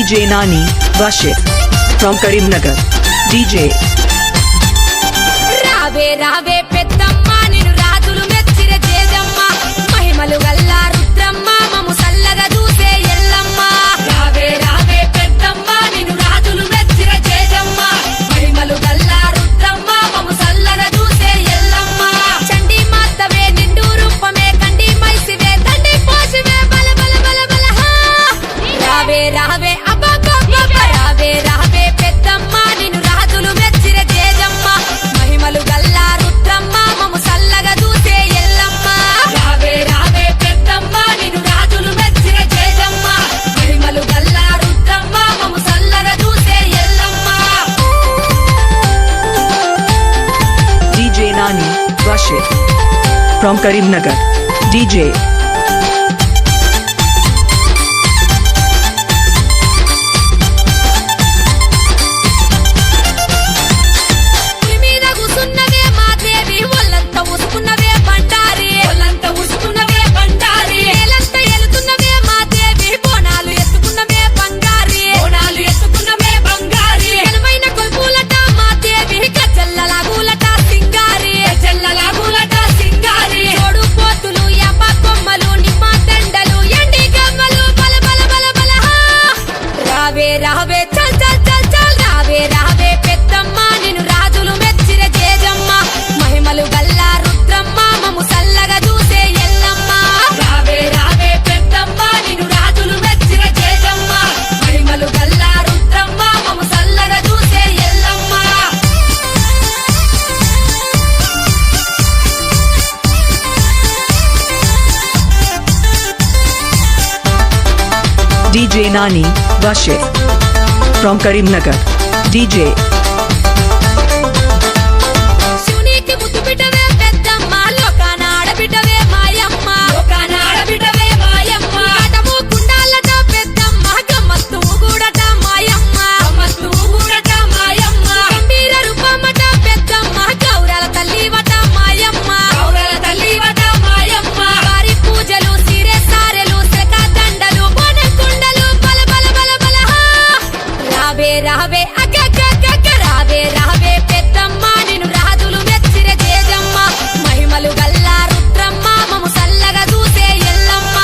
DJ Nani Washif from Karimnagar. DJ రావే రావే పెద్దమ్మ నిన్ను రాజులు మెచ్చిర జేజమ్మ మహిమలు గల్ల రుద్రమ్మ మము సల్లగా చూసే ఎల్లమ్మ రావే రావే పెద్దమ్మ నిన్ను రాజులు మెచ్చిర జేజమ్మ మహిమలు గల్ల రుద్రమ్మ మము సల్లగా చూసే ఎల్లమ్మ చండి మాతవే నిండు రూపమే కండి మైసివే దండి పోసివే బల బల బల బల హా రావే రావే అబ్బబ్బబ్బ రావే రావే పెద్దమ్మ నిన్ను రాజులు మెచ్చిర జేజమ్మ మహిమలు గల్ల రుద్రమ్మ మము సల్లగా చూసే ఎల్లమ్మ రావే రావే పెద్దమ్మ నిన్ను రాజులు మెచ్చిర జేజమ్మ మహిమలు గల్ల రుద్రమ్మ మము సల్లగా చూసే Yellamma DJ Nani Washif from Karimnagar. DJ పులి మీద కూసున్నవే మా దేవి ఒళ్ళంతా ఉసుకున్నవే బండారి ఒళ్ళంతా ఉసుకున్నవే బండారి నేలంతా ఎలుతున్నవే మా దేవి బోనాలు ఎత్తుకున్నవే బంగారి బోనాలు ఎత్తుకున్నవే బంగారి ఎనుమైన కొల్పులట మా దేవి గజ్జల్లలాగులట సింగారి గజ్జల్లలాగులట సింగారి తోడు పోతులు యాప కొమ్మలు నిమ్మ దండలు ఎండి గమ్మలు బల బల బల బల హా రావే రావే చల్ చల్ చల్ చల్ రావే రావే పెద్దమ్మ నిన్ను రాజులు మెచ్చిర జేజమ్మ మహిమలు గల్ల రుద్రమ్మ మము సల్లగా చూసే ఎల్లమ్మ రావే రావే పెద్దమ్మ నిన్ను రాజులు మెచ్చిర జేజమ్మ మహిమలు గల్ల రుద్రమ్మ మము సల్లగా చూసే Yellamma DJ Nani Washif from Karimnagar. DJ శివునికి ముద్దు బిడ్డవే పెద్దమ్మ లోకాన ఆడబిడ్డవే మాయమ్మ లోకాన ఆడబిడ్డవే మాయమ్మ ఆటము కుండాలట పెద్దమ్మ గమ్మత్తు గూడట మాయమ్మ గమ్మత్తు గూడట మాయమ్మ గంభీర రూపమట పెద్దమ్మ గౌరల తల్లివట మాయమ్మ గౌరల తల్లివట మాయమ్మ వారి పూజలు సిరే సారెలు శక దండలు బోన కుండలు బల బల బల బల హా రావే రావే అగ్గగ్గగ్గ రావే రావే పెద్దమ్మ నిన్ను రాజులు మెచ్చిర జేజమ్మ మహిమలు గల్ల రుద్రమ్మ మము సల్లగా చూసే ఎల్లమ్మ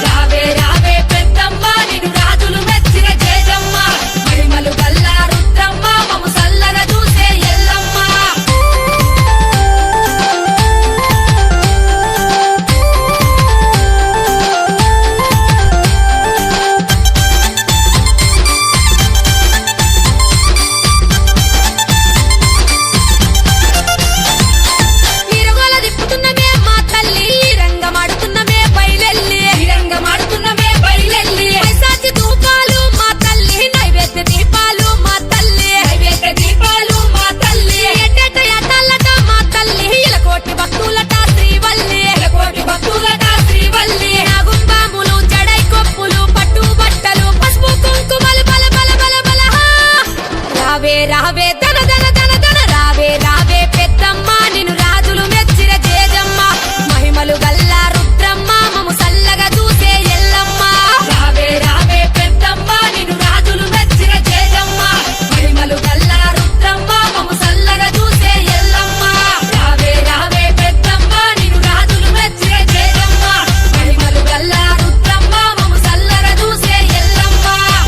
రావే రావే పెద్దమ్మ నిన్ను రాజులు మెచ్చిర జేజమ్మ మహిమలు గల్ల రుద్రమ్మ మము సల్లగా చూసే ఎల్లమ్మ ఈరగోల దిప్పుతున్నవే మా తల్లి రంగమాడుతున్నవే బయలెల్లి రంగమాడుతున్నవే బయలెల్లి పైసాచి ధూపాలు మా తల్లి నైవేద్య దీపాలు మా తల్లి నైవేద్య దీపాలు మా తల్లి ఎట్టెట్ట ఎట్టాలట మా తల్లి ఇలకోటి భక్తులట శ్రీవల్లి ఇలకోటి భక్తులట శ్రీవల్లి నాగుంబాములు జడై కొప్పులు పట్టు బట్టలు పసుపు కుంకుమలు బల బల బల బల హా రావే రావే ధన ధన ధన ధన రావే రావే పెద్దమ్మ నిన్ను రాజులు మెచ్చిర జేజమ్మ మహిమలు గల్ల రుద్రమ్మ మము సల్లగా చూసే ఎల్లమ్మ రావే రావే పెద్దమ్మ నిన్ను రాజులు మెచ్చిర జేజమ్మ మహిమలు గల్ల రుద్రమ్మ మము సల్లగా చూసే ఎల్లమ్మ రావే రావే పెద్దమ్మ నిన్ను రాజులు మెచ్చిర జేజమ్మ మహిమలు గల్ల రుద్రమ్మ మము సల్లగా చూసే ఎల్లమ్మ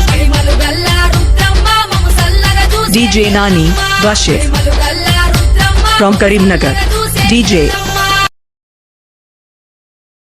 మహిమలు గల్ల రుద్రమ్మ మము సల్లగా చూసే DJ Nani Washif మహిమలు గల్ల రుద్రమ్మ from Karimnagar. DJ